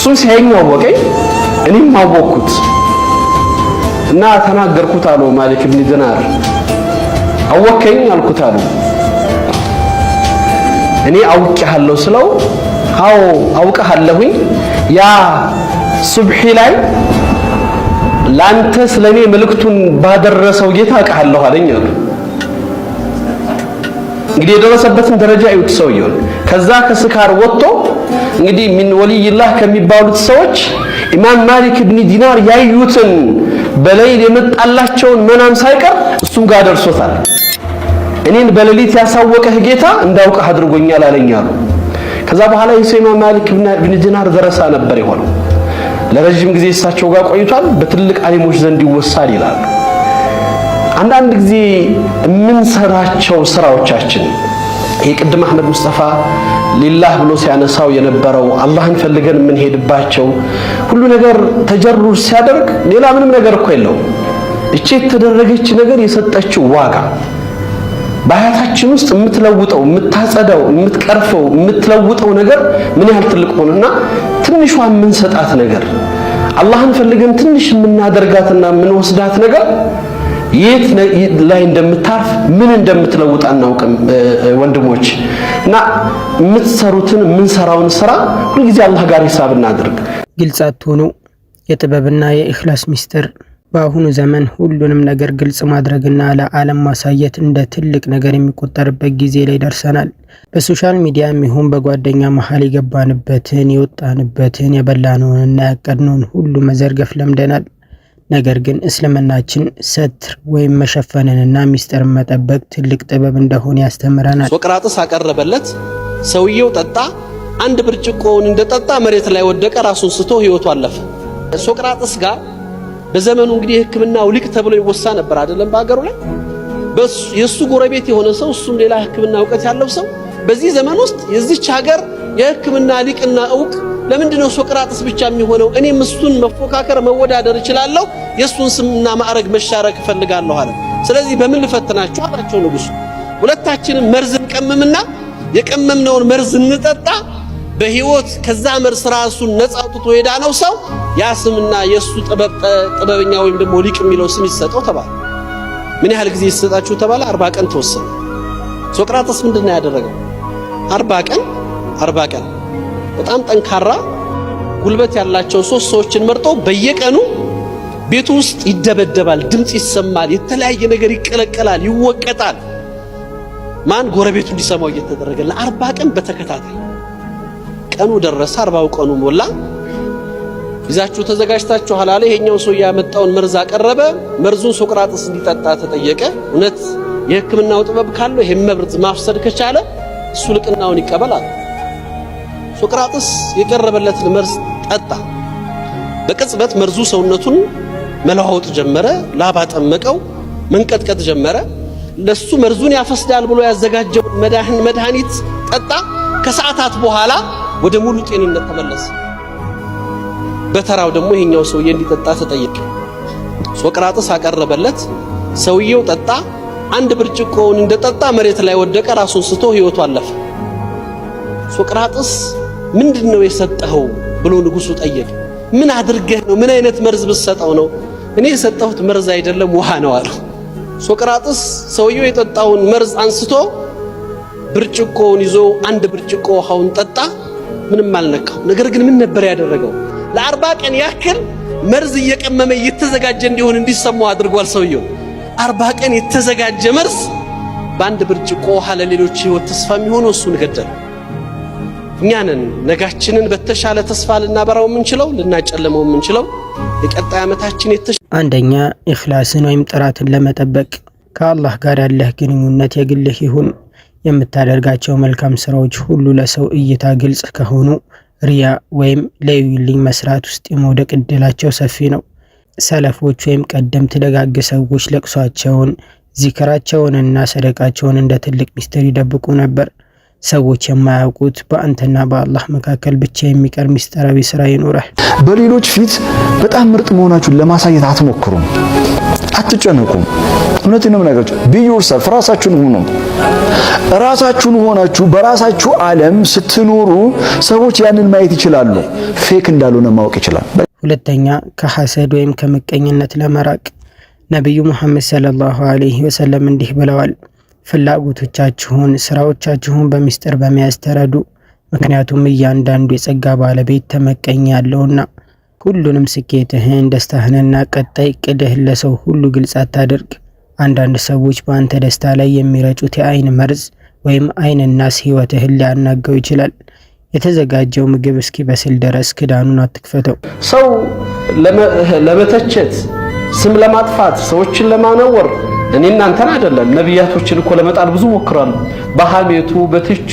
እሱም ሲያየኝ አወቀኝ እኔም አወቅኩት እና ተናገርኩት አሉ ማሊክ ኢብኑ ዲናር አወከኝ አልኩት አሉ እኔ አውቄሃለሁ ስለው አዎ አውቀሃለሁኝ ያ ሱብሂ ላይ ላንተ ስለኔ መልእክቱን ባደረሰው ጌታ አውቀሃለሁ አለኝ አሉ እንግዲህ የደረሰበትን ደረጃ ይውት ሰውየው ከዛ ከስካር ወጥቶ እንግዲህ ምን ወልይላህ ከሚባሉት ሰዎች ኢማም ማሊክ ኢብኑ ዲናር ያዩትን በሌሊት የመጣላቸውን መናም ሳይቀር እሱም ጋር ደርሶታል እኔን በሌሊት ያሳወቀህ ጌታ እንዳውቀህ አድርጎኛል አለኛሉ ከዛ በኋላ ኢማም ማሊክ ኢብኑ ዲናር ደረሳ ነበር የሆነው ለረጅም ጊዜ እሳቸው ጋር ቆይቷል በትልቅ ዓሊሞች ዘንድ ይወሳል ይላሉ አንዳንድ ጊዜ ምን ሰራቸው ስራዎቻችን የቅድም አህመድ ሙስጠፋ ሊላህ ብሎ ሲያነሳው የነበረው አላህን ፈልገን ምን ሄድባቸው ሁሉ ነገር ተጀሩር ሲያደርግ ሌላ ምንም ነገር እኮ የለው እቺ የተደረገች ነገር የሰጠችው ዋጋ በአያታችን ውስጥ የምትለውጠው የምታጸዳው የምትቀርፈው የምትለውጠው ነገር ምን ያህል ትልቅ ሆነና ትንሿ ምን ሰጣት ነገር አላህን ፈልገን ትንሽ የምናደርጋትና ምን ወስዳት ነገር የት ላይ እንደምታርፍ ምን እንደምትለውጥ አናውቅም ወንድሞች እና የምትሰሩትን ምን ሰራውን ስራ ሁሉ ጊዜ አላህ ጋር ሂሳብ እናድርግ ግልጽ አትሆኑ የጥበብና የኢኽላስ ሚስጥር በአሁኑ ዘመን ሁሉንም ነገር ግልጽ ማድረግና ለዓለም ማሳየት እንደ ትልቅ ነገር የሚቆጠርበት ጊዜ ላይ ደርሰናል በሶሻል ሚዲያም ይሁን በጓደኛ መሃል የገባንበትን የወጣንበትን የበላነውንና ያቀድነውን ሁሉ መዘርገፍ ለምደናል ነገር ግን እስልምናችን ሰትር ወይም መሸፈንንና ሚስጥርን መጠበቅ ትልቅ ጥበብ እንደሆነ ያስተምረናል ሶቅራጥስ አቀረበለት ሰውየው ጠጣ አንድ ብርጭቆውን እንደጠጣ መሬት ላይ ወደቀ ራሱን ስቶ ህይወቱ አለፈ ሶቅራጥስ ጋር በዘመኑ እንግዲህ ህክምናው ሊቅ ተብሎ ይወሳ ነበር አይደለም በአገሩ ላይ የሱ ጎረቤት የሆነ ሰው እሱም ሌላ ህክምና ዕውቀት ያለው ሰው በዚህ ዘመን ውስጥ የዚች ሀገር የህክምና ሊቅና ዕውቅ ለምንድነው ሶቅራጥስ ብቻ የሚሆነው እኔም እሱን መፎካከር መወዳደር እችላለሁ የሱን ስምና ማዕረግ መሻረክ ፈልጋለሁ አለ ስለዚህ በምን ልፈትናችሁ አላቸው ንጉሱ ሁለታችንም መርዝ እንቀምምና የቀመምነውን መርዝ እንጠጣ በህይወት ከዛ መርዝ ራሱን ነፃ አውጥቶ የዳነው ሰው ያ ስምና የሱ ጥበበኛ ወይም ደግሞ ሊቅ የሚለው ስም ይሰጠው ተባለ ምን ያህል ጊዜ ይሰጣችሁ ተባለ 40 ቀን ተወሰነ ሶቅራጥስ ምንድነው ያደረገው 40 ቀን በጣም ጠንካራ ጉልበት ያላቸው ሶስት ሰዎችን መርጦ በየቀኑ ቤቱ ውስጥ ይደበደባል ድምጽ ይሰማል የተለያየ ነገር ይቀለቀላል ይወቀጣል ማን ጎረቤቱ እንዲሰማው እየተደረገ ለ40 ቀን በተከታታይ ቀኑ ደረሰ 40 ቀኑ ሞላ ይዛችሁ ተዘጋጅታችኋል አለ ይሄኛው ሰው ያመጣውን መርዝ አቀረበ መርዙን ሶቅራጥስ እንዲጠጣ ተጠየቀ እውነት የህክምናው ጥበብ ካለው ይሄ መርዝ ማፍሰድ ከቻለ እሱ ልቅናውን ይቀበላል ሶቅራጥስ የቀረበለትን መርዝ ጠጣ በቅጽበት መርዙ ሰውነቱን መለዋወጥ ጀመረ ላባ ጠመቀው መንቀጥቀጥ ጀመረ ለሱ መርዙን ያፈስዳል ብሎ ያዘጋጀው መድኃኒት ጠጣ ከሰዓታት በኋላ ወደ ሙሉ ጤንነት ተመለሰ በተራው ደግሞ ይሄኛው ሰውዬ እንዲጠጣ ተጠየቀ ሶቅራጥስ አቀረበለት ሰውዬው ጠጣ አንድ ብርጭቆውን እንደጠጣ መሬት ላይ ወደቀ ራሱን ስቶ ህይወቱ አለፈ ሶቅራጥስ ምንድነው የሰጠኸው ብሎ ንጉሱ ጠየቀ ምን አድርገህ ነው ምን አይነት መርዝ ብትሰጠው ነው እኔ የሰጠሁት መርዝ አይደለም ውሃ ነው አለ ሶቅራጥስ ሰውየው የጠጣውን መርዝ አንስቶ ብርጭቆውን ይዞ አንድ ብርጭቆ ውሃውን ጠጣ ምንም አልነካው ነገር ግን ምን ነበር ያደረገው ለ40 ቀን ያክል መርዝ እየቀመመ እየተዘጋጀ እንዲሆን እንዲሰማው አድርጓል ሰውየው 40 ቀን የተዘጋጀ መርዝ በአንድ ብርጭቆ ውሃ ለሌሎች ህይወት ተስፋ የሚሆነው እሱን ገደለ እኛንን ነጋችንን በተሻለ ተስፋ ልናበራው የምንችለው ልናጨለመው የምንችለው የቀጣይ ዓመታችን አንደኛ ኢኽላስን ወይም ጥራትን ለመጠበቅ ከአላህ ጋር ያለህ ግንኙነት የግልህ ይሁን የምታደርጋቸው መልካም ስራዎች ሁሉ ለሰው እይታ ግልጽ ከሆኑ ሪያ ወይም ለይልኝ መስራት ውስጥ የመውደቅ እድላቸው ሰፊ ነው ሰለፎች ወይም ቀደምት ደጋግ ሰዎች ለቅሷቸውን ዚክራቸውንና ሰደቃቸውን እንደ ትልቅ ሚስጥር ይደብቁ ነበር ሰዎች የማያውቁት በአንተና በአላህ መካከል ብቻ የሚቀር ሚስጥራዊ ስራ ይኖራል በሌሎች ፊት በጣም ምርጥ መሆናችሁን ለማሳየት አትሞክሩም አትጨነቁም። እውነቴን ነው የምነግራችሁ። be yourself ራሳችሁን ሁኑ። ራሳችሁን ሆናችሁ በራሳችሁ ዓለም ስትኖሩ ሰዎች ያንን ማየት ይችላሉ። ፌክ እንዳልሆነ ማወቅ ይችላል። ሁለተኛ ከሐሰድ ወይም ከምቀኝነት ለመራቅ ነብዩ መሐመድ ሰለላሁ ዐለይሂ ወሰለም እንዲህ ብለዋል፣ ፍላጎቶቻችሁን፣ ስራዎቻችሁን በሚስጥር በመያዝ ተረዱ። ምክንያቱም እያንዳንዱ የጸጋ ባለቤት ተመቀኝ ያለውና ሁሉንም ስኬትህን፣ ደስታህንና ቀጣይ እቅድህን ለሰው ሁሉ ግልጽ አታድርግ። አንዳንድ ሰዎች በአንተ ደስታ ላይ የሚረጩት የአይን መርዝ ወይም አይንናስ ህይወትህን ሊያናገው ይችላል። የተዘጋጀው ምግብ እስኪበስል ድረስ ክዳኑን አትክፈተው። ሰው ለመተቸት፣ ስም ለማጥፋት፣ ሰዎችን ለማነወር እኔ እናንተን አይደለም ነቢያቶችን እኮ ለመጣል ብዙ ሞክራሉ። በሐሜቱ በትችቱ